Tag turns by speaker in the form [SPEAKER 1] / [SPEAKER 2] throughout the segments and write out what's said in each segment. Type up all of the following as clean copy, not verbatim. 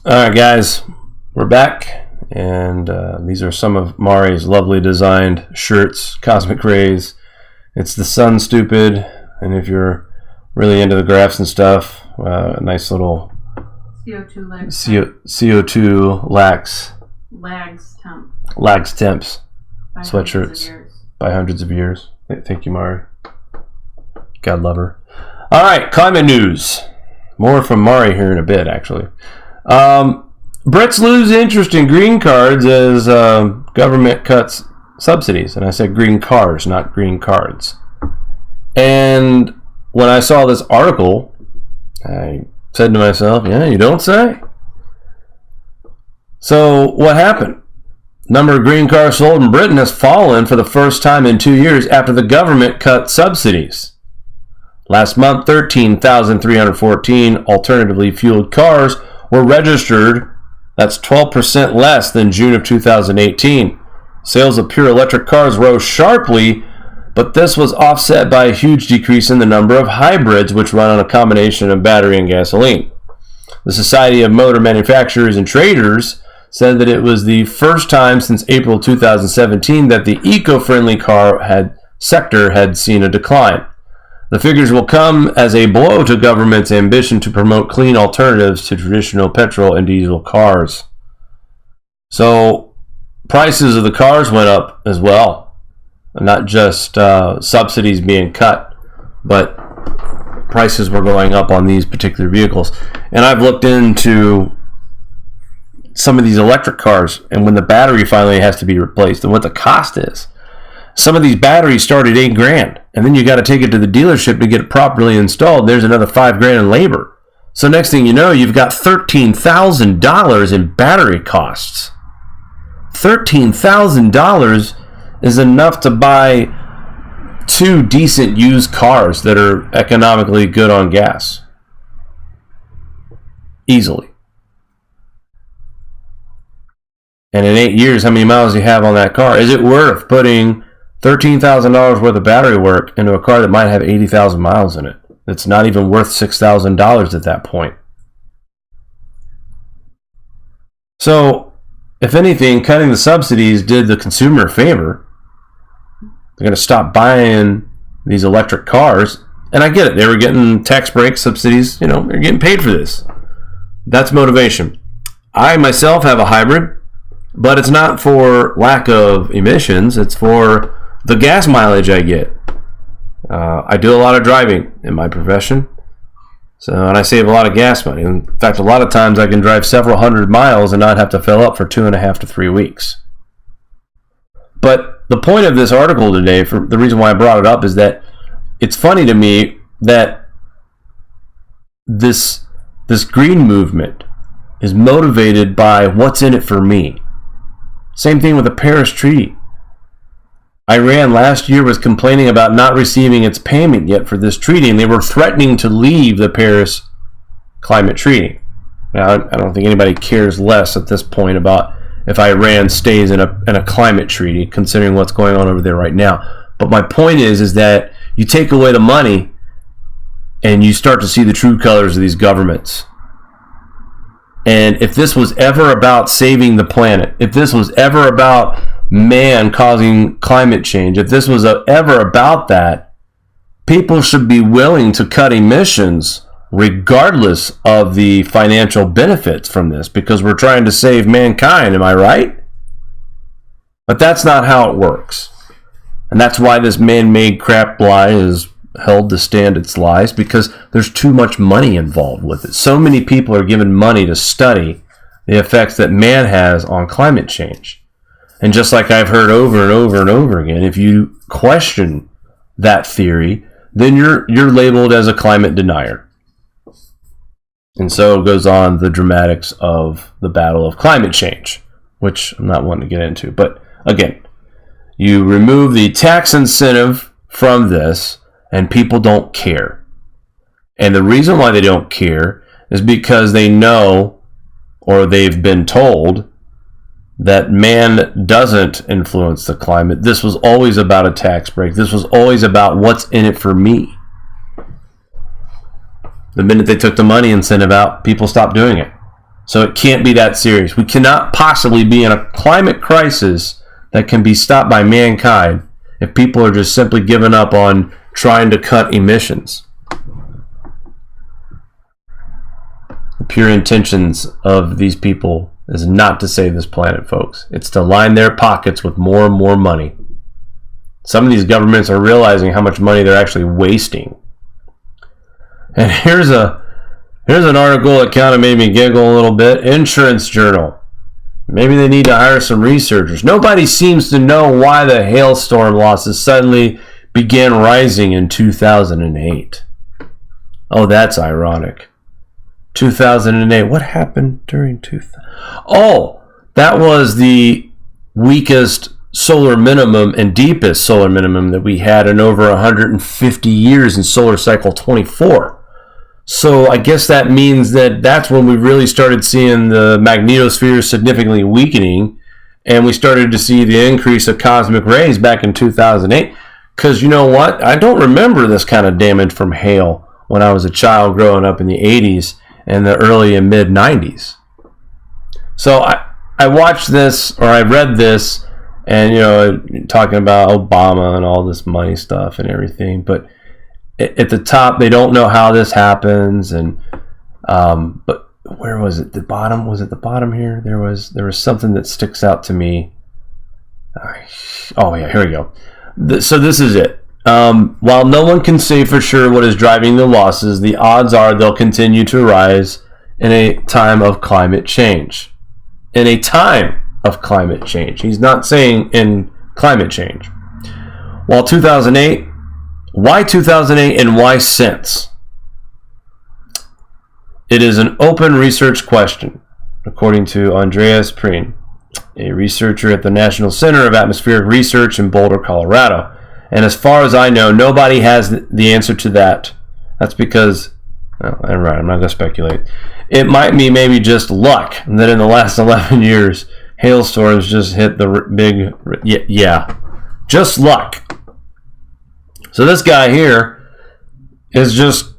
[SPEAKER 1] All right, guys, we're back, and these are some of Mari's lovely designed shirts, Cosmic Rays. It's the sun stupid, and if you're really into the graphs and stuff, a nice little CO2 lags temps sweatshirts by hundreds of years. Thank you, Mari. God love her. All right, climate news. More from Mari here in a bit, actually. Brits lose interest in green cards as government cuts subsidies. And I said green cars, not green cards. And when I saw this article, I said to myself, yeah, you don't say. So what happened? Number of green cars sold in Britain has fallen for the first time in 2 years after the government cut subsidies. Last month, 13,314 alternatively fueled cars were registered. That's 12% less than June of 2018. Sales of pure electric cars rose sharply, but this was offset by a huge decrease in the number of hybrids, which run on a combination of battery and gasoline. The Society of Motor Manufacturers and Traders said that it was the first time since April 2017 that the eco-friendly car sector had seen a decline. The figures will come as a blow to government's ambition to promote clean alternatives to traditional petrol and diesel cars. So, prices of the cars went up as well. Not just subsidies being cut, but prices were going up on these particular vehicles. And I've looked into some of these electric cars, and when the battery finally has to be replaced, and what the cost is. Some of these batteries start at $8,000, and then you got to take it to the dealership to get it properly installed. There's another $5,000 in labor. So next thing you know, you've got $13,000 in battery costs. $13,000 is enough to buy 2 decent used cars that are economically good on gas. Easily. And in 8 years, how many miles do you have on that car? Is it worth putting $13,000 worth of battery work into a car that might have 80,000 miles in it? It's not even worth $6,000 at that point. So, if anything, cutting the subsidies did the consumer a favor. They're going to stop buying these electric cars. And I get it. They were getting tax breaks, subsidies. They're getting paid for this. That's motivation. I myself have a hybrid, but it's not for lack of emissions. It's for the gas mileage I get. I do a lot of driving in my profession, and I save a lot of gas money. In fact, a lot of times I can drive several hundred miles and not have to fill up for 2.5 to 3 weeks. But the point of this article today, for the reason why I brought it up, is that it's funny to me that this green movement is motivated by what's in it for me. Same thing with the Paris Treaty. Iran last year was complaining about not receiving its payment yet for this treaty, and they were threatening to leave the Paris Climate Treaty. Now, I don't think anybody cares less at this point about if Iran stays in a climate treaty, considering what's going on over there right now. But my point is that you take away the money, and you start to see the true colors of these governments. And if this was ever about saving the planet, if this was ever about man causing climate change, if this was ever about that, people should be willing to cut emissions regardless of the financial benefits from this, because we're trying to save mankind, am I right? But that's not how it works. And that's why this man-made crap lie is held to stand its lies, because there's too much money involved with it. So many people are given money to study the effects that man has on climate change. And just like I've heard over and over and over again, if you question that theory, then you're labeled as a climate denier. And so goes on the dramatics of the battle of climate change, which I'm not wanting to get into. But again, you remove the tax incentive from this, and people don't care. And the reason why they don't care is because they know, or they've been told, that man doesn't influence the climate. This was always about a tax break. This was always about what's in it for me. The minute they took the money incentive out, people stopped doing it. So it can't be that serious. We cannot possibly be in a climate crisis that can be stopped by mankind if people are just simply giving up on trying to cut emissions. The pure intentions of these people is not to save this planet, folks. It's to line their pockets with more and more money. Some of these governments are realizing how much money they're actually wasting. And here's an article that kind of made me giggle a little bit. Insurance Journal. Maybe they need to hire some researchers. Nobody seems to know why the hailstorm losses suddenly began rising in 2008. Oh, that's ironic. 2008. What happened during 2000? Oh, that was the weakest solar minimum and deepest solar minimum that we had in over 150 years in solar cycle 24. So I guess that means that that's when we really started seeing the magnetosphere significantly weakening, and we started to see the increase of cosmic rays back in 2008. Because you know what? I don't remember this kind of damage from hail when I was a child growing up in the 80s and the early and mid 90s. So I watched this, or I read this, and, you know, talking about Obama and all this money stuff and everything, but at the top, they don't know how this happens, and but where was it? The bottom? Was it the bottom here? There was something that sticks out to me. Oh yeah, here we go. So this is it. While no one can say for sure what is driving the losses, the odds are they'll continue to rise in a time of climate change. In a time of climate change. He's not saying in climate change. While 2008. Why 2008 and why since? It is an open research question, according to Andreas Prien, a researcher at the National Center of Atmospheric Research in Boulder, Colorado. And as far as I know, nobody has the answer to that. That's because, well, I'm right, I'm not going to speculate. It might be maybe just luck that in the last 11 years, hailstorms just hit the big, yeah, just luck. So this guy here is just,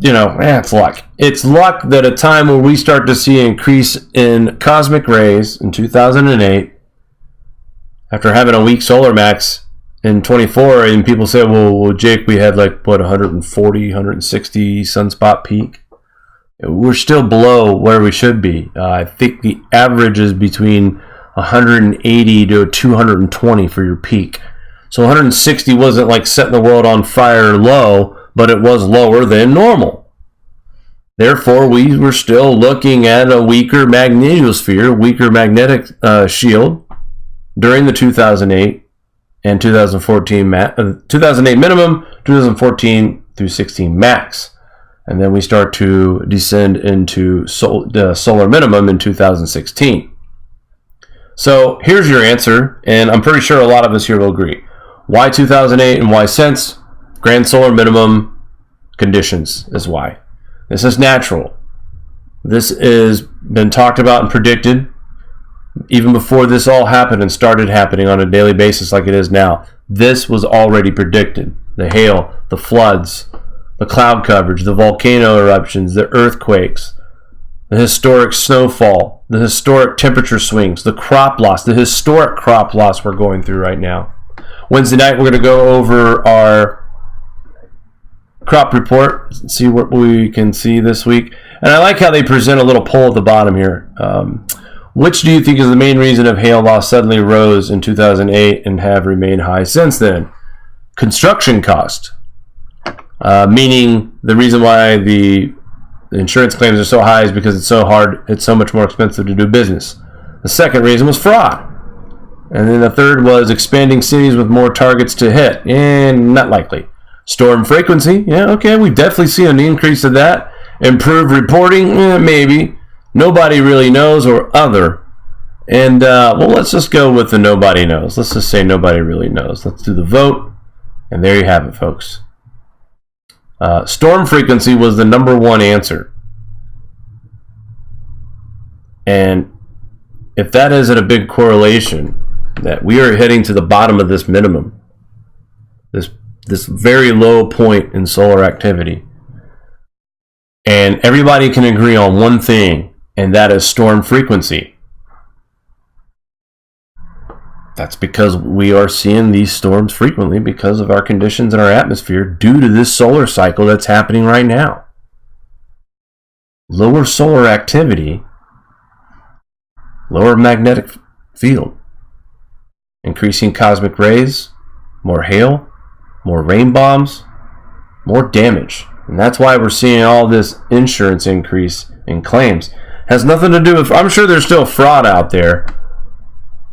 [SPEAKER 1] you know, it's luck. It's luck that a time when we start to see an increase in cosmic rays in 2008, after having a weak solar max in 24, and people say, well, Jake, we had like, what, 140, 160 sunspot peak? We're still below where we should be. I think the average is between 180 to 220 for your peak. So 160 wasn't like setting the world on fire low, but it was lower than normal. Therefore, we were still looking at a weaker magnetosphere, weaker magnetic shield during the 2008 and 2014 2008 minimum, 2014 through 16 max. And then we start to descend into the solar minimum in 2016. So here's your answer, and I'm pretty sure a lot of us here will agree. Why 2008 and why since? Grand solar minimum conditions is why. This is natural. This has been talked about and predicted even before this all happened and started happening on a daily basis like it is now. This was already predicted. The hail, the floods, the cloud coverage, the volcano eruptions, the earthquakes, the historic snowfall, the historic temperature swings, the crop loss, the historic crop loss we're going through right now. Wednesday night, we're going to go over our crop report, see what we can see this week. And I like how they present a little poll at the bottom here. Which do you think is the main reason of hail loss suddenly rose in 2008 and have remained high since then? Construction cost, meaning the reason why the insurance claims are so high is because it's so hard, it's so much more expensive to do business. The second reason was fraud. And then the third was expanding cities with more targets to hit. And not likely. Storm frequency. Yeah, okay, we definitely see an increase of that. Improved reporting. Maybe. Nobody really knows, or other. And, well, let's just go with the nobody knows. Let's just say nobody really knows. Let's do the vote. And there you have it, folks. Storm frequency was the number one answer. And if that isn't a big correlation, that we are heading to the bottom of this minimum, this very low point in solar activity, and everybody can agree on one thing, and that is storm frequency. That's because we are seeing these storms frequently because of our conditions in our atmosphere due to this solar cycle that's happening right now. Lower solar activity, lower magnetic field, increasing cosmic rays, more hail, more rain bombs, more damage. And that's why we're seeing all this insurance increase in claims. Has nothing to do with, I'm sure there's still fraud out there.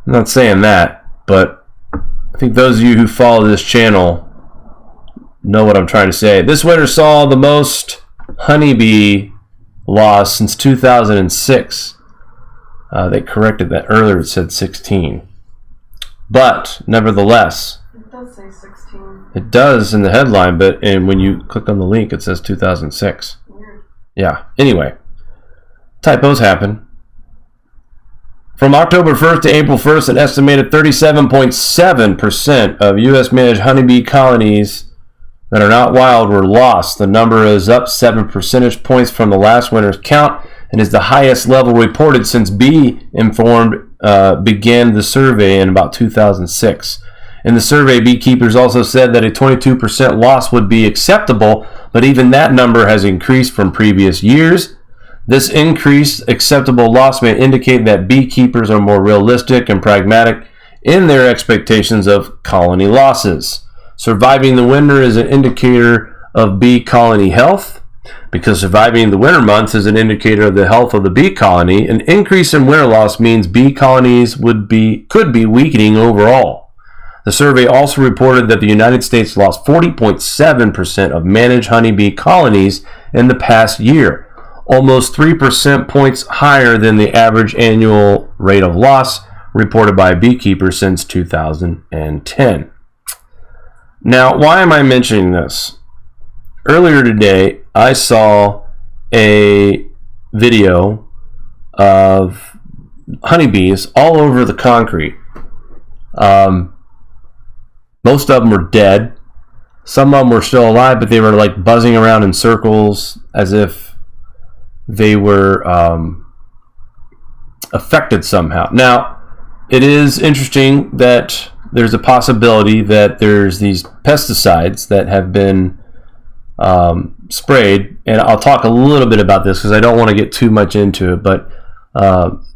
[SPEAKER 1] I'm not saying that, but I think those of you who follow this channel know what I'm trying to say. This winter saw the most honeybee loss since 2006. They corrected that earlier, it said 16. But, nevertheless,
[SPEAKER 2] it does say 16.
[SPEAKER 1] It does in the headline, but when you click on the link, it says 2006.
[SPEAKER 2] Weird.
[SPEAKER 1] Yeah, anyway, typos happen. From October 1st to April 1st, an estimated 37.7% of U.S. managed honeybee colonies that are not wild were lost. The number is up 7 percentage points from the last winter's count and is the highest level reported since Bee Informed began the survey in about 2006. In the survey, beekeepers also said that a 22% loss would be acceptable, but even that number has increased from previous years. This increased acceptable loss may indicate that beekeepers are more realistic and pragmatic in their expectations of colony losses. Surviving the winter is an indicator of bee colony health. Because surviving the winter months is an indicator of the health of the bee colony, an increase in winter loss means bee colonies could be weakening overall. The survey also reported that the United States lost 40.7% of managed honeybee colonies in the past year, almost 3% points higher than the average annual rate of loss reported by beekeepers since 2010. Now, why am I mentioning this? Earlier today, I saw a video of honeybees all over the concrete. Most of them were dead. Some of them were still alive, but they were like buzzing around in circles as if they were affected somehow. Now, it is interesting that there's a possibility that there's these pesticides that have been sprayed, and I'll talk a little bit about this because I don't want to get too much into it, but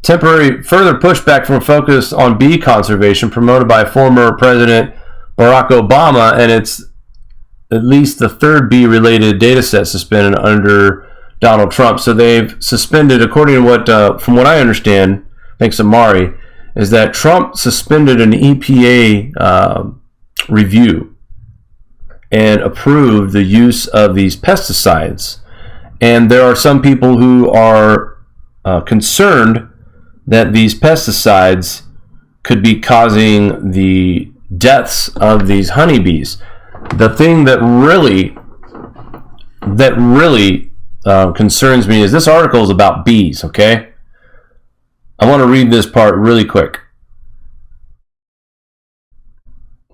[SPEAKER 1] temporary further pushback from a focus on bee conservation promoted by former President Barack Obama, and it's at least the third bee-related data set suspended under Donald Trump. So they've suspended, according to what, from what I understand, thanks to Mari, is that Trump suspended an EPA review and approved the use of these pesticides. And there are some people who are concerned that these pesticides could be causing the deaths of these honeybees. The thing that really concerns me is this article is about bees, okay? I want to read this part really quick.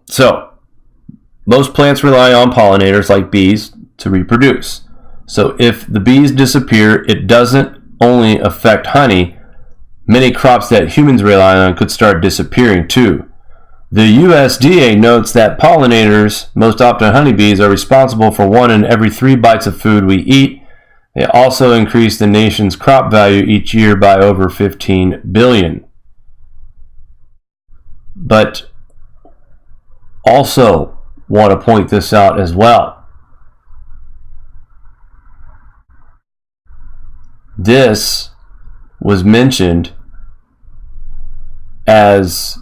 [SPEAKER 1] So, most plants rely on pollinators like bees to reproduce. So if the bees disappear, it doesn't only affect honey. Many crops that humans rely on could start disappearing too. The USDA notes that pollinators, most often honeybees, are responsible for 1 in every 3 bites of food we eat. They also increase the nation's crop value each year by over $15 billion. But also want to point this out as well. This was mentioned as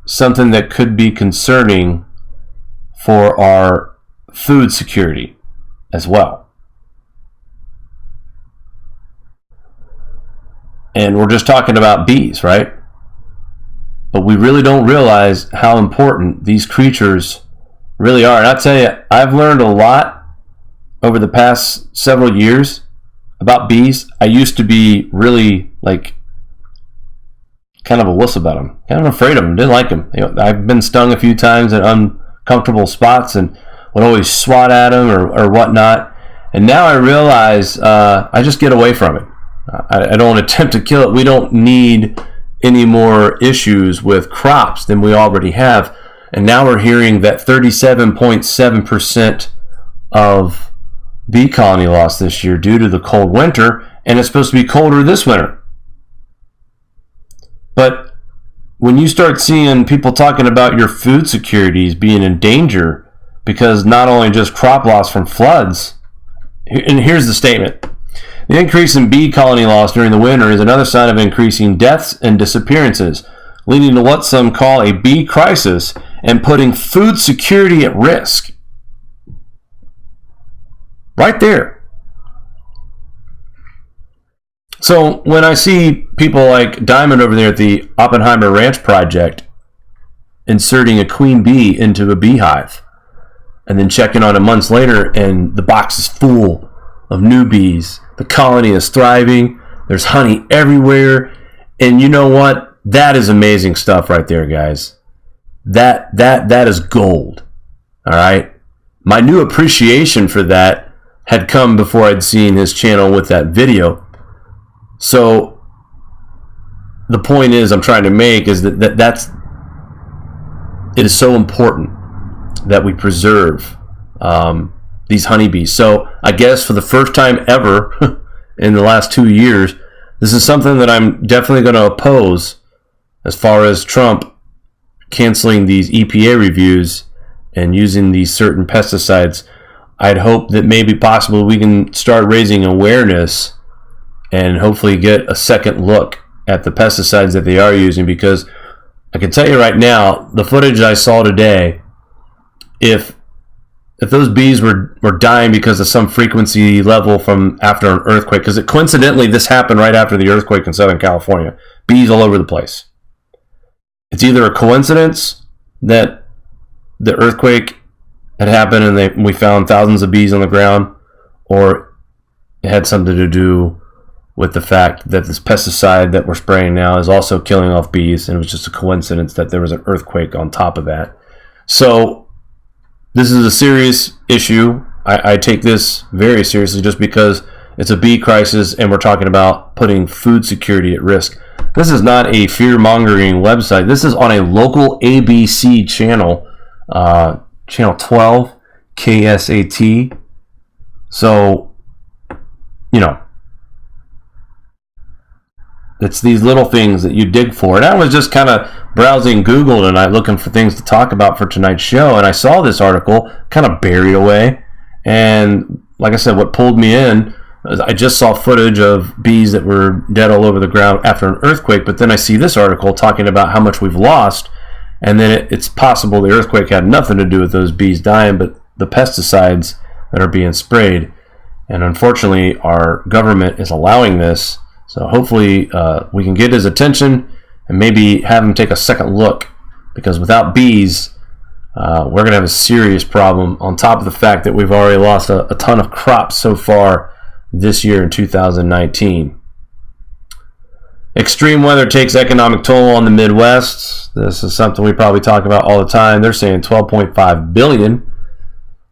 [SPEAKER 1] something that could be concerning for our food security as well. And we're just talking about bees, right? But we really don't realize how important these creatures really are. And I'll tell you, I've learned a lot over the past several years about bees. I used to be really like kind of a wuss about them, kind of afraid of them, didn't like them. You know, I've been stung a few times in uncomfortable spots and would always swat at them or whatnot. And now I realize I just get away from it. I don't attempt to kill it. We don't need any more issues with crops than we already have. And now we're hearing that 37.7% of bee colony loss this year due to the cold winter, and it's supposed to be colder this winter. But when you start seeing people talking about your food securities being in danger because not only just crop loss from floods, and here's the statement. The increase in bee colony loss during the winter is another sign of increasing deaths and disappearances, leading to what some call a bee crisis and putting food security at risk. Right there. So when I see people like Diamond over there at the Oppenheimer Ranch Project inserting a queen bee into a beehive and then checking on it months later and the box is full of new bees, the colony is thriving, there's honey everywhere, and you know what? That is amazing stuff right there, guys. That is gold. All right? My new appreciation for that had come before I'd seen his channel with that video. So the point is I'm trying to make is that it is so important that we preserve these honeybees. So I guess for the first time ever in the last 2 years, this is something that I'm definitely going to oppose as far as Trump canceling these EPA reviews and using these certain pesticides. I'd hope that maybe possibly we can start raising awareness and hopefully get a second look at the pesticides that they are using, because I can tell you right now, the footage I saw today, if those bees were dying because of some frequency level from after an earthquake, because coincidentally this happened right after the earthquake in Southern California, bees all over the place. It's either a coincidence that the earthquake had happened and we found thousands of bees on the ground, or it had something to do with the fact that this pesticide that we're spraying now is also killing off bees, and it was just a coincidence that there was an earthquake on top of that. So this is a serious issue. I take this very seriously just because it's a bee crisis and we're talking about putting food security at risk. This is not a fear-mongering website. This is on a local ABC channel, channel 12, KSAT. So, you know, it's these little things that you dig for. And I was just kind of browsing Google tonight looking for things to talk about for tonight's show, and I saw this article kind of buried away. And like I said, what pulled me in is I just saw footage of bees that were dead all over the ground after an earthquake, but then I see this article talking about how much we've lost, and then it's possible the earthquake had nothing to do with those bees dying, but the pesticides that are being sprayed. And unfortunately, our government is allowing this. So hopefully we can get his attention and maybe have him take a second look, because without bees, we're going to have a serious problem, on top of the fact that we've already lost a ton of crops so far this year in 2019. Extreme weather takes economic toll on the Midwest. This is something we probably talk about all the time. They're saying $12.5 billion.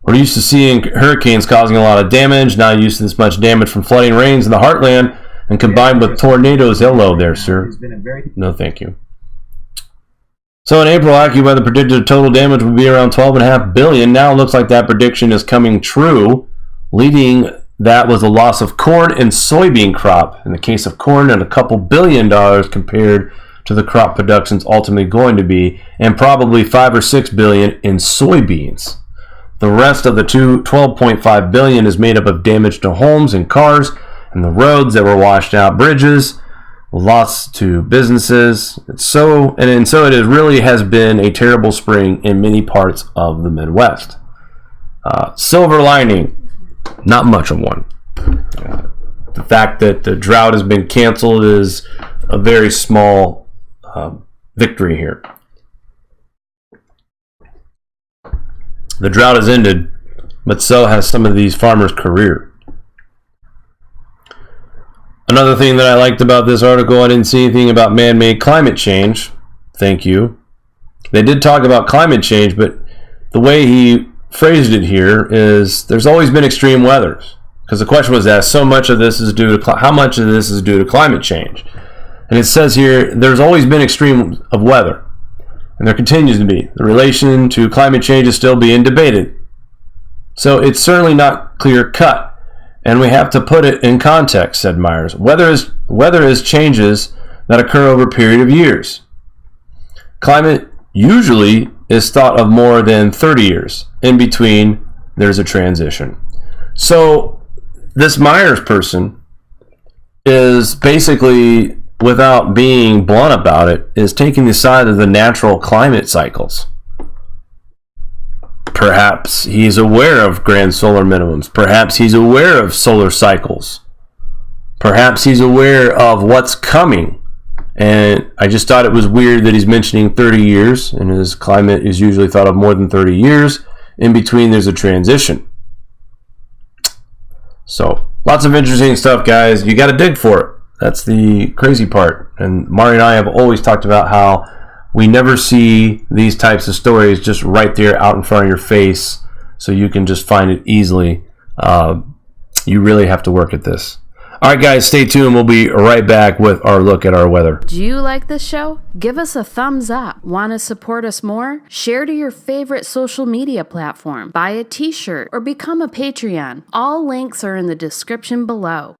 [SPEAKER 1] We're used to seeing hurricanes causing a lot of damage, not used to this much damage from flooding rains in the heartland. And combined with tornadoes, hello there, sir. No, thank you. So in April, AccuWeather predicted total damage would be around $12.5 billion. Now it looks like that prediction is coming true. Leading that was the loss of corn and soybean crop. In the case of corn, at a couple $2 billion compared to the crop production's ultimately going to be, and probably $5 or $6 billion in soybeans. The rest of the $12.5 billion is made up of damage to homes and cars, and the roads that were washed out, bridges, loss to businesses. So it really has been a terrible spring in many parts of the Midwest. Silver lining, not much of one. The fact that the drought has been canceled is a very small victory here. The drought has ended, but so has some of these farmers' career. Another thing that I liked about this article, I didn't see anything about man-made climate change. Thank you. They did talk about climate change, but the way he phrased it here is there's always been extreme weathers. because the question was asked, how much of this is due to climate change? And it says here, there's always been extremes of weather, and there continues to be. The relation to climate change is still being debated. So it's certainly not clear cut, and we have to put it in context, said Myers. Weather is changes that occur over a period of years. Climate usually is thought of more than 30 years. In between, there's a transition. So this Myers person is basically, without being blunt about it, is taking the side of the natural climate cycles. Perhaps he's aware of grand solar minimums. Perhaps he's aware of solar cycles. Perhaps he's aware of what's coming. And I just thought it was weird that he's mentioning 30 years, and his climate is usually thought of more than 30 years. In between, there's a transition. So, lots of interesting stuff, guys. You got to dig for it. That's the crazy part. And Mari and I have always talked about how we never see these types of stories just right there out in front of your face, so you can just find it easily. You really have to work at this. All right, guys, stay tuned. We'll be right back with our look at our weather.
[SPEAKER 3] Do you like this show? Give us a thumbs up. Want to support us more? Share to your favorite social media platform. Buy a t-shirt or become a Patreon. All links are in the description below.